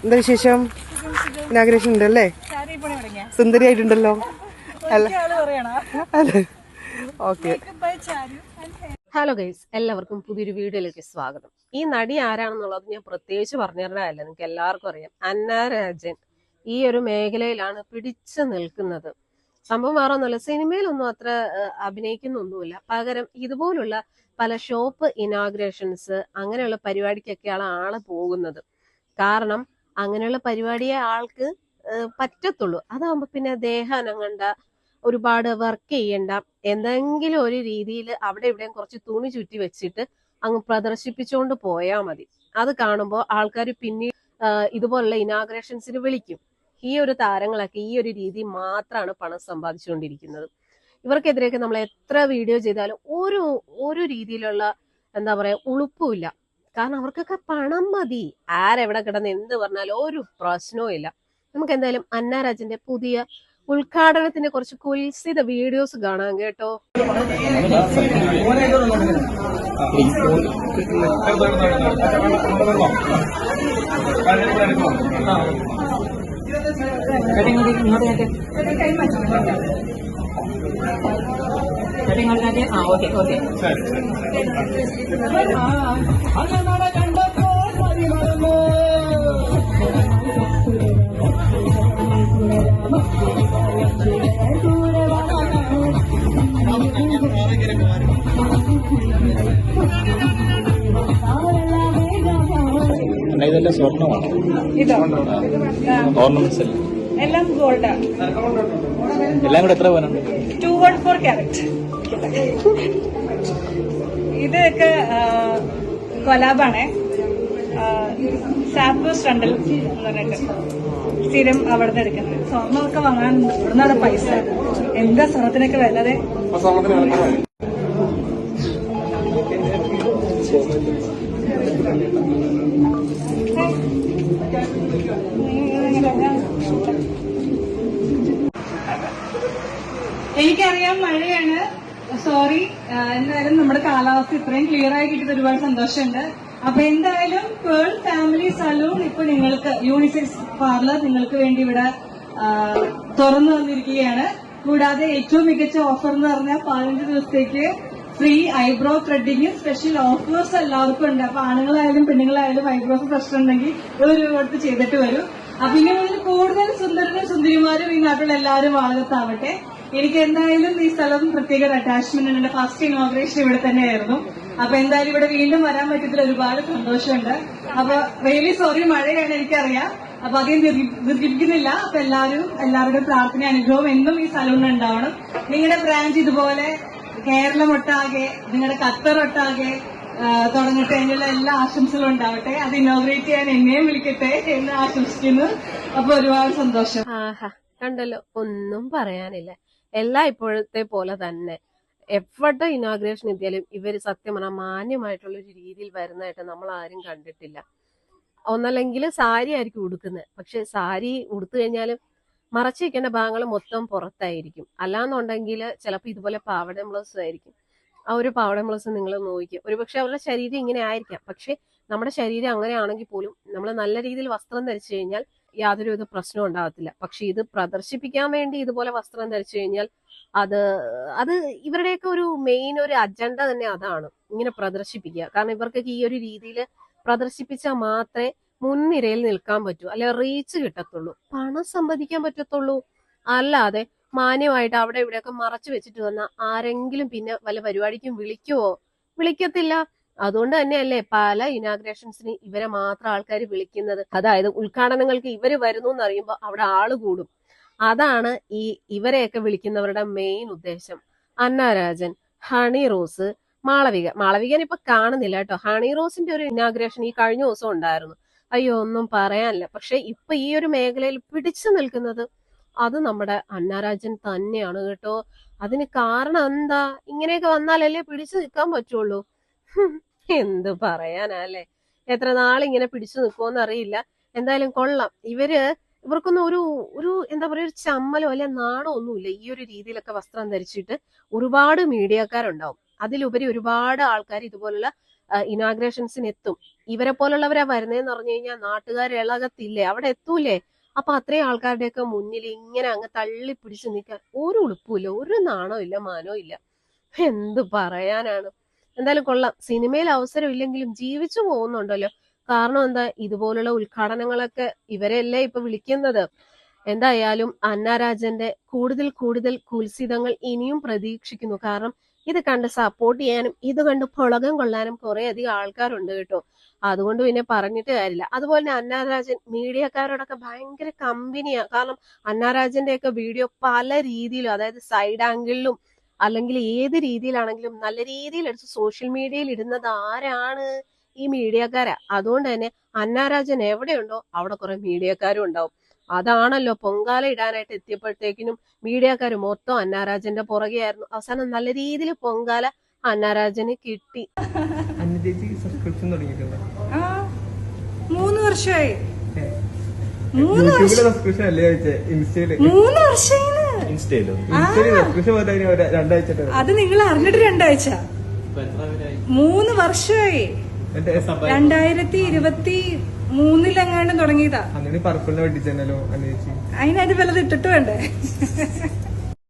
എന്താ വിശേഷം? ഇനാഗ്രേഷൻ ഉണ്ടല്ലേ? സുന്ദരിയായിട്ടുണ്ടല്ലോ. ഓക്കെ. ഹലോ ഗൈസ്, എല്ലാവർക്കും പുതിയൊരു വീഡിയോയിലേക്ക് സ്വാഗതം. ഈ നടി ആരാണെന്നുള്ളത് ഞാൻ പ്രത്യേകിച്ച് പറഞ്ഞു തരേണ്ടതല്ല, നിങ്ങൾക്ക് എല്ലാവർക്കും അറിയാം. അന്ന രാജൻ ഈ ഒരു മേഖലയിലാണ് പിടിച്ചു നിൽക്കുന്നത്. സംഭവം വേറെ ഒന്നുമല്ല, സിനിമയിലൊന്നും അത്ര അഭിനയിക്കുന്നൊന്നുമില്ല. പകരം ഇതുപോലുള്ള പല ഷോപ്പ് ഇനാഗ്രേഷൻസ് അങ്ങനെയുള്ള പരിപാടിക്കൊക്കെയാണ് ആള് പോകുന്നത്. കാരണം അങ്ങനെയുള്ള പരിപാടിയെ ആൾക്ക് പറ്റത്തുള്ളൂ. അതാകുമ്പോ പിന്നെ ദേഹം അനങ്ങണ്ട, ഒരുപാട് വർക്ക് ചെയ്യണ്ട, എന്തെങ്കിലും ഒരു രീതിയിൽ അവിടെ ഇവിടെയും കുറച്ച് തുണി ചുറ്റി വെച്ചിട്ട് അങ്ങ് പ്രദർശിപ്പിച്ചുകൊണ്ട് പോയാൽ മതി. അത് കാണുമ്പോൾ ആൾക്കാർ പിന്നീട് ഇതുപോലുള്ള ഇനാഗ്രേഷൻസിന് വിളിക്കും. ഈ ഒരു താരങ്ങളൊക്കെ ഈ ഒരു രീതി മാത്രമാണ് പണം സമ്പാദിച്ചുകൊണ്ടിരിക്കുന്നത്. ഇവർക്കെതിരെയൊക്കെ നമ്മൾ എത്ര വീഡിയോ ചെയ്താലും ഒരു രീതിയിലുള്ള എന്താ പറയാ ഉളുപ്പുമില്ല. കാരണം അവർക്കൊക്കെ പണം മതി. ആരെവിടെ കിടന്ന് എന്ത് പറഞ്ഞാലും ഒരു പ്രശ്നവും ഇല്ല. നമുക്ക് എന്തായാലും അന്ന രാജന്റെ പുതിയ ഉദ്ഘാടനത്തിന്റെ കുറച്ച് കുൽസിത വീഡിയോസ് കാണാം കേട്ടോ. Okay okay. ഇതെല്ലാം സ്വർണ്ണമാണ്. ഓർണമെന്റ്സ് എല്ലാം ഗോൾഡാണ്. എല്ലാം കൂടെ എത്ര പവനുണ്ട്? 214 ക്യാരറ്റ്. ഇതൊക്കെ കൊലാബാണേ. സാപ്പേഴ്സ് റണ്ടൽ എന്ന് പറഞ്ഞിട്ട് സ്ഥിരം അവിടെ നിന്ന് എടുക്കുന്നത്. സ്വർണ്ണമൊക്കെ വാങ്ങാൻ ഇവിടുന്നാണ് പൈസ. എന്താ സ്വർണത്തിനൊക്കെ വിലതെ. എനിക്കറിയാം മഴയാണ്, സോറി. എന്തായാലും നമ്മുടെ കാലാവസ്ഥ ഇത്രയും ക്ലിയർ ആയി കിട്ടിയത് ഒരുപാട് സന്തോഷമുണ്ട്. അപ്പൊ എന്തായാലും പേൾ ഫാമിലി സലൂൺ ഇപ്പൊ നിങ്ങൾക്ക് യൂണിസെക്സ് പാർലർ നിങ്ങൾക്ക് വേണ്ടി ഇവിടെ തുറന്നു വന്നിരിക്കുകയാണ്. കൂടാതെ ഏറ്റവും മികച്ച ഓഫർ എന്ന് പറഞ്ഞാൽ 15 ദിവസത്തേക്ക് free eyebrow threading special offers എല്ലാവർക്കും ഉണ്ട്. അപ്പൊ ആണുങ്ങളായാലും പെണ്ണുങ്ങളായാലും ഐബ്രോസ് പ്രശ്നം ഉണ്ടെങ്കിൽ 1 രൂപ കൊടുത്ത് ചെയ്തിട്ട് വരും. അപ്പൊ ഇനി മുതൽ കൂടുതൽ സുന്ദരനും സുന്ദരിമാരും ഈ നാട്ടിലുള്ള എല്ലാവരും വാളകത്താവട്ടെ. എനിക്ക് എന്തായാലും ഈ സ്ഥലം പ്രത്യേക ഒരു അറ്റാച്ച്മെന്റ് ഉണ്ട്. എന്റെ ഫസ്റ്റ് ഇനോഗ്രേഷൻ ഇവിടെ തന്നെയായിരുന്നു. അപ്പൊ എന്തായാലും ഇവിടെ വീണ്ടും വരാൻ പറ്റിയതിൽ ഒരുപാട് സന്തോഷമുണ്ട്. അപ്പൊ റിയലി സോറി, മഴയാണ് എനിക്കറിയാം. അപ്പൊ അധികം ദീർഘിപ്പിക്കുന്നില്ല. അപ്പൊ എല്ലാവരുടെയും പ്രാർത്ഥന അനുഗ്രഹം എന്നും ഈ സലൂണിന് ഉണ്ടാവണം. നിങ്ങളുടെ ബ്രാഞ്ച് ഇതുപോലെ കേരളമൊട്ടാകെ, നിങ്ങളുടെ ഖത്തറൊട്ടാകെ തുടങ്ങട്ടെ. അതിനുള്ള എല്ലാ ആശംസകളും ഉണ്ടാവട്ടെ. അത് ഇനോഗ്രേറ്റ് ചെയ്യാൻ എന്നെയും വിളിക്കട്ടെ എന്ന് ആശംസിക്കുന്നു. അപ്പൊ ഒരുപാട് സന്തോഷം. കണ്ടല്ലോ, ഒന്നും പറയാനില്ല. എല്ലാം ഇപ്പോഴത്തെ പോലെ തന്നെ. എവിടെ ഇനോഗ്രേഷൻ എത്തിയാലും ഇവര് സത്യം പറഞ്ഞാൽ മാന്യമായിട്ടുള്ള ഒരു രീതിയിൽ വരുന്നതായിട്ട് നമ്മൾ ആരും കണ്ടിട്ടില്ല. ഒന്നല്ലെങ്കിൽ സാരി ആയിരിക്കും ഉടുക്കുന്നത്. പക്ഷെ സാരി ഉടുത്തു കഴിഞ്ഞാലും മറച്ചു വെക്കേണ്ട ഭാഗങ്ങൾ മൊത്തം പുറത്തായിരിക്കും. അല്ലാന്നുണ്ടെങ്കിൽ ചിലപ്പോൾ ഇതുപോലെ പാവട ബ്ലൗസ് ആയിരിക്കും. ആ ഒരു പാവട ബ്ലൗസ് നിങ്ങൾ നോക്കിക്കുക. ഒരുപക്ഷെ അവരുടെ ശരീരം ഇങ്ങനെ ആയിരിക്കാം. പക്ഷെ നമ്മുടെ ശരീരം അങ്ങനെയാണെങ്കിൽ പോലും നമ്മൾ നല്ല രീതിയിൽ വസ്ത്രം ധരിച്ചു കഴിഞ്ഞാൽ യാതൊരുവിധ പ്രശ്നവും ഉണ്ടാകത്തില്ല. പക്ഷെ ഇത് പ്രദർശിപ്പിക്കാൻ വേണ്ടി ഇതുപോലെ വസ്ത്രം ധരിച്ചു കഴിഞ്ഞാൽ അത് ഇവരുടെയൊക്കെ ഒരു മെയിൻ ഒരു അജണ്ട തന്നെ അതാണ്, ഇങ്ങനെ പ്രദർശിപ്പിക്കുക. കാരണം ഇവർക്കൊക്കെ ഈ ഒരു രീതിയിൽ പ്രദർശിപ്പിച്ചാൽ മാത്രമേ മുൻനിരയിൽ നിൽക്കാൻ പറ്റൂ, അല്ലെ റീച്ച് കിട്ടത്തുള്ളൂ, പണം സമ്പാദിക്കാൻ പറ്റത്തുള്ളൂ. അല്ലാതെ മാന്യമായിട്ട് അവിടെ ഇവിടെയൊക്കെ മറച്ചു വെച്ചിട്ട് വന്ന ആരെങ്കിലും പിന്നെ വല്ല പരിപാടിക്കും വിളിക്കുവോ? വിളിക്കത്തില്ല. അതുകൊണ്ട് തന്നെയല്ലേ പല ഇനാഗ്രേഷൻസിന് ഇവരെ മാത്രം ആൾക്കാർ വിളിക്കുന്നത്. അതായത് ഉദ്ഘാടനങ്ങൾക്ക് ഇവര് വരുന്നു എന്ന് അറിയുമ്പോൾ അവിടെ ആള് കൂടും. അതാണ് ഇവരെയൊക്കെ വിളിക്കുന്നവരുടെ മെയിൻ ഉദ്ദേശം. അന്ന രാജൻ, ഹണി റോസ്, മാളവികൻ ഇപ്പൊ കാണുന്നില്ല കേട്ടോ. ഹണി റോസിന്റെ ഒരു ഇനാഗ്രേഷൻ ഈ കഴിഞ്ഞ ദിവസം ഉണ്ടായിരുന്നു. അയ്യോ, ഒന്നും പറയാനില്ല. പക്ഷെ ഇപ്പൊ ഈ ഒരു മേഖലയിൽ പിടിച്ചു നിൽക്കുന്നത് അത് നമ്മുടെ അന്ന രാജൻ തന്നെയാണ് കേട്ടോ. അതിന് കാരണം എന്താ? ഇങ്ങനെയൊക്കെ വന്നാലല്ലേ പിടിച്ചു നിൽക്കാൻ പറ്റുള്ളൂ. എന്ത് പറയാനല്ലേ, എത്ര നാളിങ്ങനെ പിടിച്ചു നിൽക്കുമെന്ന് അറിയില്ല. എന്തായാലും കൊള്ളാം. ഇവർക്കൊന്നും ഒരു എന്താ പറയാ, ഒരു ചമ്മലോ അല്ലെ നാണോ ഒന്നുമില്ല. ഈ ഒരു രീതിയിലൊക്കെ വസ്ത്രം ധരിച്ചിട്ട് ഒരുപാട് മീഡിയക്കാരുണ്ടാവും. അതിലുപരി ഒരുപാട് ആൾക്കാർ ഇതുപോലുള്ള ഇനാഗ്രേഷൻസിന് എത്തും. ഇവരെ പോലുള്ളവരാ വരുന്നതെന്ന് പറഞ്ഞു കഴിഞ്ഞാൽ നാട്ടുകാർ ഇളകത്തില്ലേ, അവിടെ എത്തൂലേ. അപ്പൊ അത്രയും ആൾക്കാരുടെയൊക്കെ മുന്നിൽ ഇങ്ങനെ അങ്ങ് തള്ളി പിടിച്ച് നിൽക്കാൻ ഒരു ഉളുപ്പില്ല, ഒരു നാണോ ഇല്ല, മാനോ ഇല്ല. എന്ത് പറയാനാണ്. എന്തായാലും കൊള്ളാം. സിനിമയിൽ അവസരം ഇല്ലെങ്കിലും ജീവിച്ചു പോകുന്നുണ്ടല്ലോ. കാരണം എന്താ, ഇതുപോലുള്ള ഉദ്ഘാടനങ്ങളൊക്കെ ഇവരെയല്ലേ ഇപ്പൊ വിളിക്കുന്നത്. എന്തായാലും അന്നാരാജന്റെ കൂടുതൽ കൂടുതൽ കുൽസിതങ്ങൾ ഇനിയും പ്രതീക്ഷിക്കുന്നു. കാരണം ഇത് കണ്ട് സപ്പോർട്ട് ചെയ്യാനും ഇത് കണ്ട് പുളകം കൊള്ളാനും കുറെ അധികം ആൾക്കാരുണ്ട് കേട്ടോ. അതുകൊണ്ട് പിന്നെ പറഞ്ഞിട്ട് കാര്യമില്ല. അതുപോലെ തന്നെ അന്നാരാജൻ മീഡിയക്കാരോടൊക്കെ ഭയങ്കര കമ്പനിയാ. കാരണം അന്നാരാജന്റെ ഒക്കെ വീഡിയോ പല രീതിയിലും, അതായത് സൈഡ് ആംഗിളിലും അല്ലെങ്കിൽ ഏത് രീതിയിലാണെങ്കിലും നല്ല രീതിയിൽ എടുത്ത് സോഷ്യൽ മീഡിയയിൽ ഇടുന്നത് ആരാണ്? ഈ മീഡിയക്കാരാ. അതുകൊണ്ട് തന്നെ അന്നാരാജൻ എവിടെയുണ്ടോ അവിടെ കുറെ മീഡിയക്കാരും ഉണ്ടാവും. അതാണല്ലോ പൊങ്കാല ഇടാനായിട്ട് എത്തിയപ്പോഴത്തേക്കിനും മീഡിയക്കാർ മൊത്തം അന്നാരാജന്റെ പുറകെയായിരുന്നു. അവസാനം നല്ല രീതിയിൽ പൊങ്കാല അന്നാരാജന് കിട്ടി. സബ്സ്ക്രിപ്ഷൻ തുടങ്ങിയിട്ടുണ്ടോ? 3 വർഷമായി. സബ്സ്ക്രിപ്ഷൻ അല്ലേ ചോദിച്ചേ? ഇൻസ്റ്റയില് 3 വർഷമായി. ഇൻസ്റ്റയിലോ? ഇൻസ്റ്റയില് സബ്സ്ക്രിപ്ഷൻ പോലെ 2 ആഴ്ച. അത് നിങ്ങൾ അറിഞ്ഞിട്ട് 2 ആഴ്ച. 3 വർഷമായി. 2023 തുടങ്ങിയതാ. അങ്ങനെ പർപ്പിളിനെ വെട്ടിച്ചല്ലോ അന്വേഷിച്ച്. അതിനത് വല്ലത് ഇട്ടിട്ട് വേണ്ടേ?